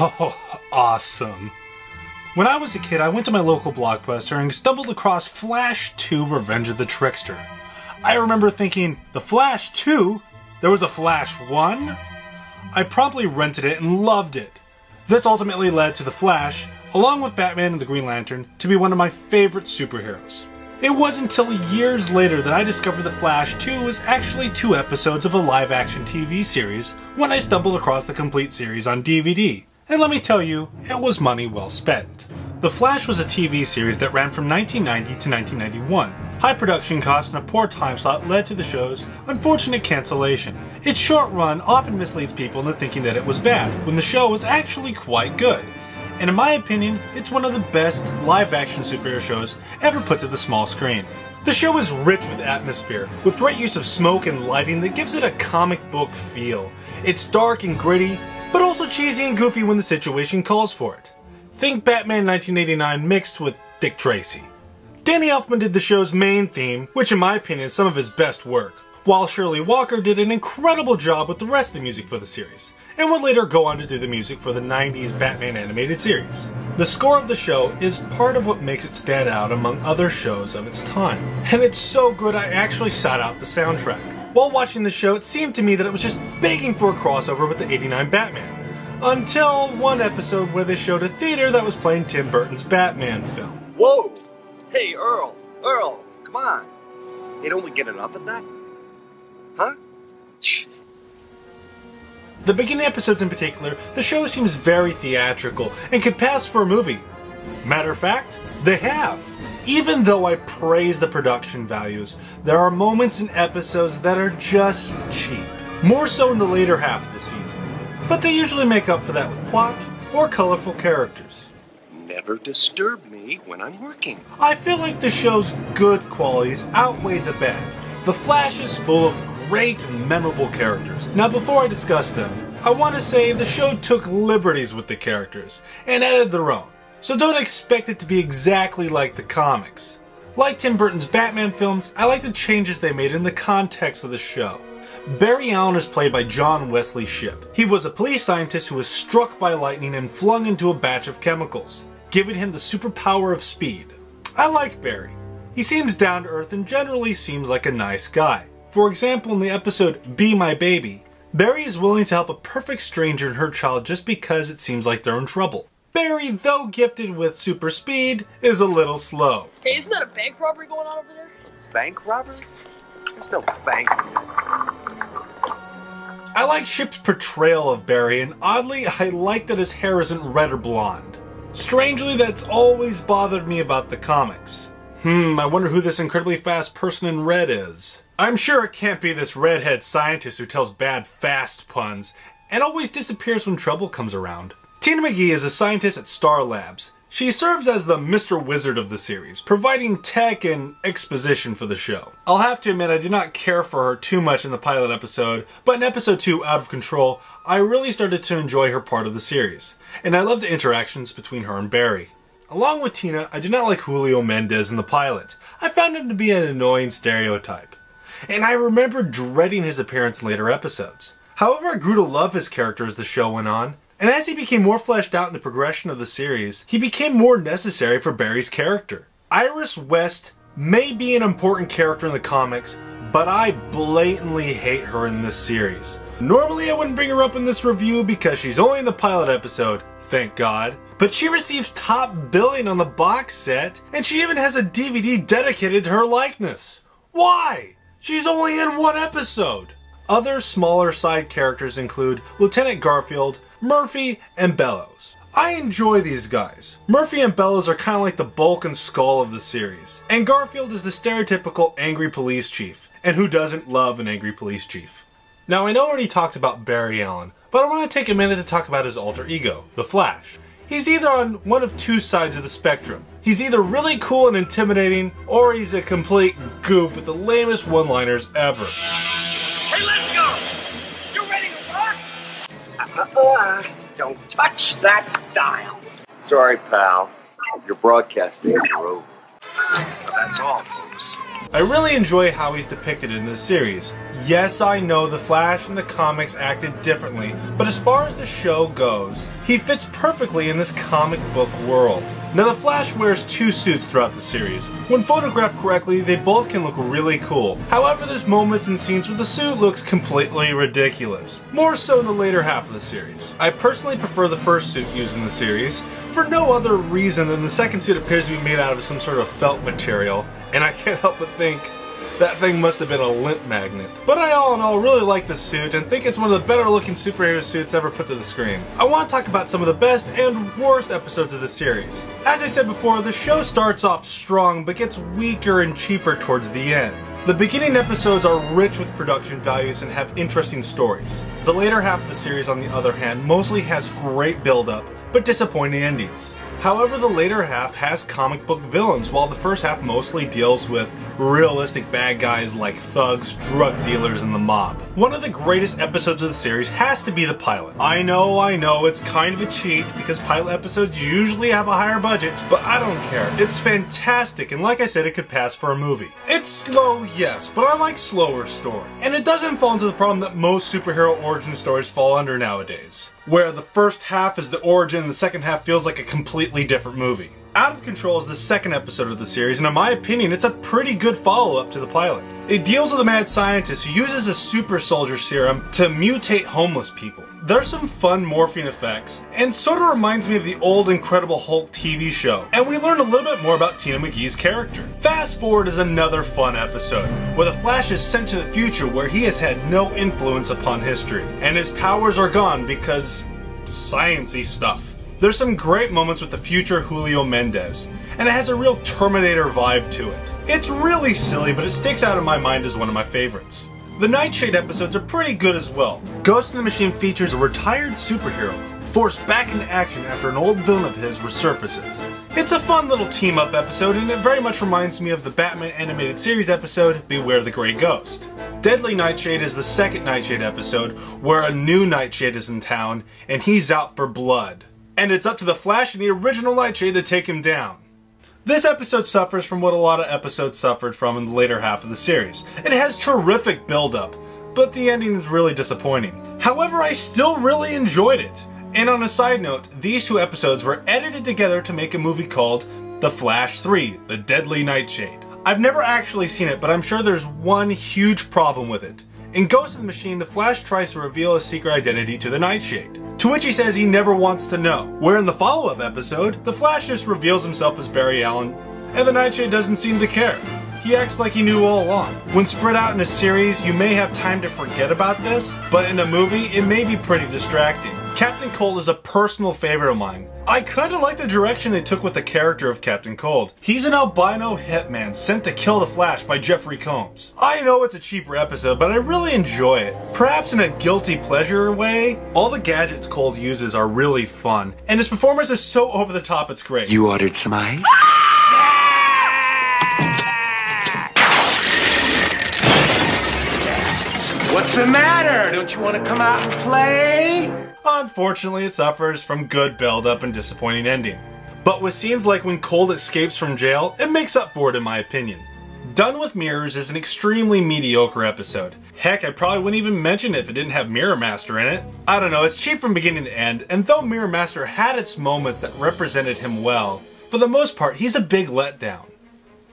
Oh, awesome. When I was a kid, I went to my local Blockbuster and stumbled across Flash 2 Revenge of the Trickster. I remember thinking, The Flash 2? There was a Flash 1? I promptly rented it and loved it. This ultimately led to The Flash, along with Batman and the Green Lantern, to be one of my favorite superheroes. It wasn't until years later that I discovered The Flash 2 was actually 2 episodes of a live-action TV series when I stumbled across the complete series on DVD. And let me tell you, it was money well spent. The Flash was a TV series that ran from 1990 to 1991. High production costs and a poor time slot led to the show's unfortunate cancellation. Its short run often misleads people into thinking that it was bad, when the show was actually quite good. And in my opinion, it's one of the best live-action superhero shows ever put to the small screen. The show is rich with atmosphere, with great use of smoke and lighting that gives it a comic book feel. It's dark and gritty, but also cheesy and goofy when the situation calls for it. Think Batman 1989 mixed with Dick Tracy. Danny Elfman did the show's main theme, which in my opinion is some of his best work, while Shirley Walker did an incredible job with the rest of the music for the series, and would later go on to do the music for the 90s Batman animated series. The score of the show is part of what makes it stand out among other shows of its time, and it's so good I actually sought out the soundtrack. While watching the show, it seemed to me that it was just begging for a crossover with the '89 Batman, until one episode where they showed a theater that was playing Tim Burton's Batman film. Whoa! Hey, Earl, come on. Hey, don't we get enough of that? Huh? The beginning episodes in particular, the show seems very theatrical and could pass for a movie. Matter of fact, they have. Even though I praise the production values, there are moments in episodes that are just cheap. More so in the later half of the season. But they usually make up for that with plot or colorful characters. Never disturb me when I'm working. I feel like the show's good qualities outweigh the bad. The Flash is full of great, memorable characters. Now before I discuss them, I want to say the show took liberties with the characters and added their own. So don't expect it to be exactly like the comics. Like Tim Burton's Batman films, I like the changes they made in the context of the show. Barry Allen is played by John Wesley Shipp. He was a police scientist who was struck by lightning and flung into a batch of chemicals, giving him the superpower of speed. I like Barry. He seems down to earth and generally seems like a nice guy. For example, in the episode Be My Baby, Barry is willing to help a perfect stranger and her child just because it seems like they're in trouble. Barry, though gifted with super speed, is a little slow. Hey, isn't that a bank robbery going on over there? Bank robbery? There's no bank. I like Shipp's portrayal of Barry, and oddly, I like that his hair isn't red or blonde. Strangely, that's always bothered me about the comics. I wonder who this incredibly fast person in red is. I'm sure it can't be this redhead scientist who tells bad fast puns and always disappears when trouble comes around. Tina McGee is a scientist at Star Labs. She serves as the Mr. Wizard of the series, providing tech and exposition for the show. I'll have to admit I did not care for her too much in the pilot episode, but in episode 2, Out of Control, I really started to enjoy her part of the series, and I loved the interactions between her and Barry. Along with Tina, I did not like Julio Mendez in the pilot. I found him to be an annoying stereotype, and I remember dreading his appearance in later episodes. However, I grew to love his character as the show went on, and as he became more fleshed out in the progression of the series, he became more necessary for Barry's character. Iris West may be an important character in the comics, but I blatantly hate her in this series. Normally I wouldn't bring her up in this review because she's only in the pilot episode, thank God, but she receives top billing on the box set, and she even has a DVD dedicated to her likeness. Why? She's only in 1 episode. Other smaller side characters include Lieutenant Garfield, Murphy, and Bellows. I enjoy these guys. Murphy and Bellows are kind of like the bulk and skull of the series, and Garfield is the stereotypical angry police chief, and who doesn't love an angry police chief? Now I know I already talked about Barry Allen, but I want to take a minute to talk about his alter ego, the Flash. He's either on one of 2 sides of the spectrum. He's either really cool and intimidating, or he's a complete goof with the lamest one-liners ever. Hey, let's go! You ready to rock? Don't touch that dial. Sorry, pal. Your broadcast days are over. That's all, folks. I really enjoy how he's depicted in this series. Yes, I know the Flash in the comics acted differently, but as far as the show goes, he fits perfectly in this comic book world. Now the Flash wears two suits throughout the series. When photographed correctly, they both can look really cool. However, there's moments and scenes where the suit looks completely ridiculous. More so in the later half of the series. I personally prefer the first suit used in the series, for no other reason than the second suit appears to be made out of some sort of felt material, and I can't help but think that thing must have been a lint magnet. But I all in all really like the suit and think it's one of the better looking superhero suits ever put to the screen. I want to talk about some of the best and worst episodes of the series. As I said before, the show starts off strong but gets weaker and cheaper towards the end. The beginning episodes are rich with production values and have interesting stories. The later half of the series, on the other hand, mostly has great build-up but disappointing endings. However, the later half has comic book villains, while the first half mostly deals with realistic bad guys like thugs, drug dealers, and the mob. One of the greatest episodes of the series has to be the pilot. I know, it's kind of a cheat because pilot episodes usually have a higher budget, but I don't care. It's fantastic, and like I said, it could pass for a movie. It's slow, yes, but I like slower stories. And it doesn't fall into the problem that most superhero origin stories fall under nowadays, where the first half is the origin and the second half feels like a completely different movie. Out of Control is the second episode of the series, and in my opinion, it's a pretty good follow-up to the pilot. It deals with a mad scientist who uses a super soldier serum to mutate homeless people. There's some fun morphing effects, and sort of reminds me of the old Incredible Hulk TV show, and we learn a little bit more about Tina McGee's character. Fast Forward is another fun episode, where the Flash is sent to the future where he has had no influence upon history, and his powers are gone because science-y stuff. There's some great moments with the future Julio Mendez, and it has a real Terminator vibe to it. It's really silly, but it sticks out in my mind as one of my favorites. The Nightshade episodes are pretty good as well. Ghost in the Machine features a retired superhero, forced back into action after an old villain of his resurfaces. It's a fun little team-up episode, and it very much reminds me of the Batman animated series episode, Beware the Grey Ghost. Deadly Nightshade is the second Nightshade episode, where a new Nightshade is in town, and he's out for blood. And it's up to the Flash and the original Nightshade to take him down. This episode suffers from what a lot of episodes suffered from in the later half of the series. It has terrific build-up, but the ending is really disappointing. However, I still really enjoyed it. And on a side note, these two episodes were edited together to make a movie called The Flash 3, The Deadly Nightshade. I've never actually seen it, but I'm sure there's one huge problem with it. In Ghost in the Machine, the Flash tries to reveal his secret identity to the Nightshade, to which he says he never wants to know. Where in the follow-up episode, the Flash just reveals himself as Barry Allen, and the Nightshade doesn't seem to care. He acts like he knew all along. When spread out in a series, you may have time to forget about this, but in a movie, it may be pretty distracting. Captain Cold is a personal favorite of mine. I kinda like the direction they took with the character of Captain Cold. He's an albino hitman sent to kill the Flash by Jeffrey Combs. I know it's a cheaper episode, but I really enjoy it. Perhaps in a guilty pleasure way. All the gadgets Cold uses are really fun, and his performance is so over the top it's great. You ordered some ice? What's the matter? Don't you want to come out and play? Unfortunately, it suffers from good build-up and disappointing ending. But with scenes like when Cold escapes from jail, it makes up for it in my opinion. Done with Mirrors is an extremely mediocre episode. Heck, I probably wouldn't even mention it if it didn't have Mirror Master in it. I don't know, it's cheap from beginning to end, and though Mirror Master had its moments that represented him well, for the most part, he's a big letdown.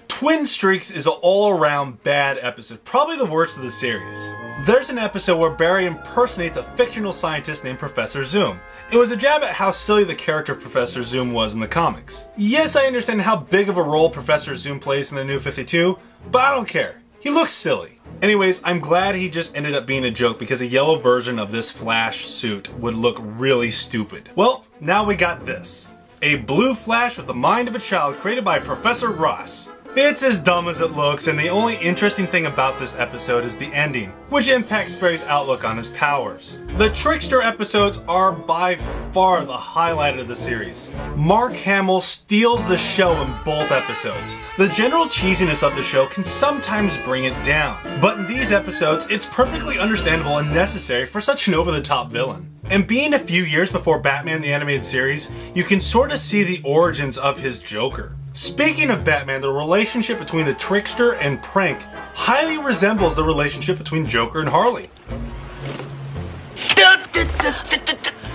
Twin Streaks is an all-around bad episode, probably the worst of the series. There's an episode where Barry impersonates a fictional scientist named Professor Zoom. It was a jab at how silly the character of Professor Zoom was in the comics. Yes, I understand how big of a role Professor Zoom plays in the New 52, but I don't care. He looks silly. Anyways, I'm glad he just ended up being a joke because a yellow version of this Flash suit would look really stupid. Well, now we got this. A blue Flash with the mind of a child created by Professor Ross. It's as dumb as it looks, and the only interesting thing about this episode is the ending, which impacts Barry's outlook on his powers. The Trickster episodes are by far the highlight of the series. Mark Hamill steals the show in both episodes. The general cheesiness of the show can sometimes bring it down, but in these episodes, it's perfectly understandable and necessary for such an over-the-top villain. And being a few years before Batman the Animated Series, you can sort of see the origins of his Joker. Speaking of Batman, the relationship between the Trickster and Prank highly resembles the relationship between Joker and Harley.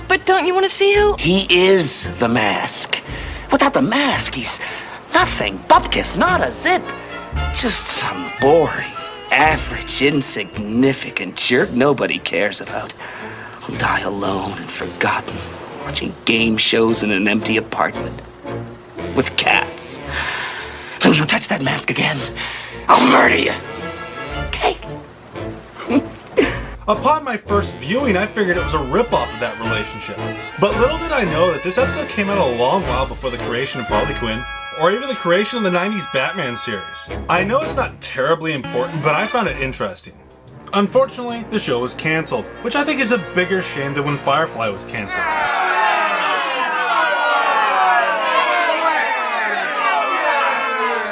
But don't you want to see who? He is the Mask. Without the mask, he's nothing. Bupkis, not a zip. Just some boring, average, insignificant jerk nobody cares about. Who'll die alone and forgotten, watching game shows in an empty apartment. With cats. So you touch that mask again, I'll murder you. Okay? Upon my first viewing, I figured it was a ripoff of that relationship. But little did I know that this episode came out a long while before the creation of Harley Quinn, or even the creation of the 90s Batman series. I know it's not terribly important, but I found it interesting. Unfortunately, the show was cancelled, which I think is a bigger shame than when Firefly was cancelled.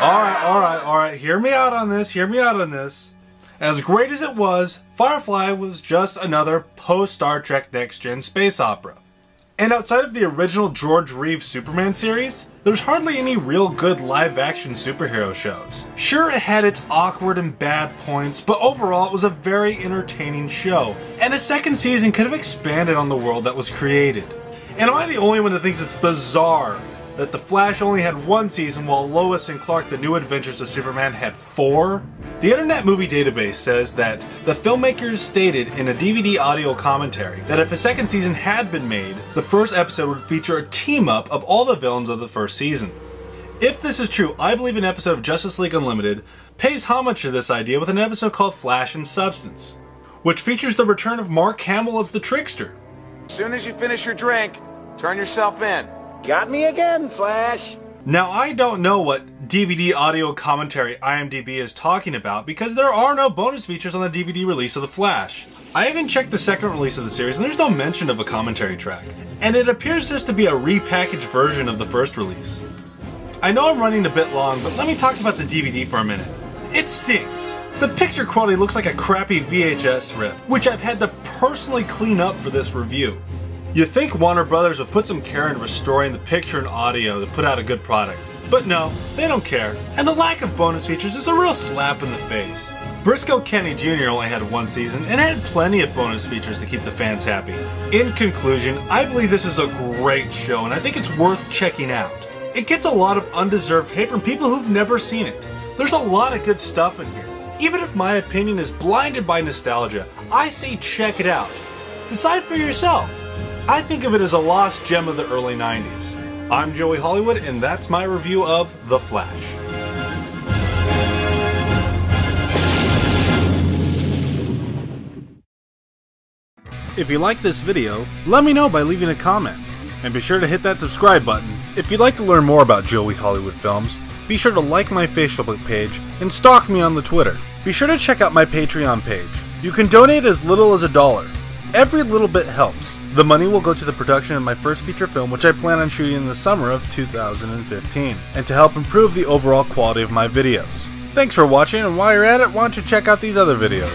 Alright, hear me out on this, As great as it was, Firefly was just another post-Star Trek Next Gen space opera. And outside of the original George Reeves Superman series, there's hardly any real good live-action superhero shows. Sure, it had its awkward and bad points, but overall it was a very entertaining show, and a second season could have expanded on the world that was created. And am I the only one that thinks it's bizarre that The Flash only had 1 season while Lois and Clark: The New Adventures of Superman had 4? The Internet Movie Database says that the filmmakers stated in a DVD audio commentary that if a second season had been made, the first episode would feature a team-up of all the villains of the first season. If this is true, I believe an episode of Justice League Unlimited pays homage to this idea with an episode called Flash and Substance, which features the return of Mark Hamill as the Trickster. As soon as you finish your drink, turn yourself in. Got me again, Flash. Now, I don't know what DVD audio commentary IMDb is talking about because there are no bonus features on the DVD release of The Flash. I even checked the second release of the series and there's no mention of a commentary track. And it appears just to be a repackaged version of the first release. I know I'm running a bit long, but let me talk about the DVD for a minute. It stinks. The picture quality looks like a crappy VHS rip, which I've had to personally clean up for this review. You'd think Warner Brothers would put some care into restoring the picture and audio to put out a good product. But no, they don't care. And the lack of bonus features is a real slap in the face. Briscoe Kenny Jr. only had 1 season and had plenty of bonus features to keep the fans happy. In conclusion, I believe this is a great show and I think it's worth checking out. It gets a lot of undeserved hate from people who've never seen it. There's a lot of good stuff in here. Even if my opinion is blinded by nostalgia, I say check it out. Decide for yourself. I think of it as a lost gem of the early 90s. I'm Joey Hollywood, and that's my review of The Flash. If you like this video, let me know by leaving a comment. And be sure to hit that subscribe button. If you'd like to learn more about Joey Hollywood Films, be sure to like my Facebook page and stalk me on the Twitter. Be sure to check out my Patreon page. You can donate as little as $1. Every little bit helps. The money will go to the production of my first feature film, which I plan on shooting in the summer of 2015, and to help improve the overall quality of my videos. Thanks for watching, and while you're at it, why don't you check out these other videos.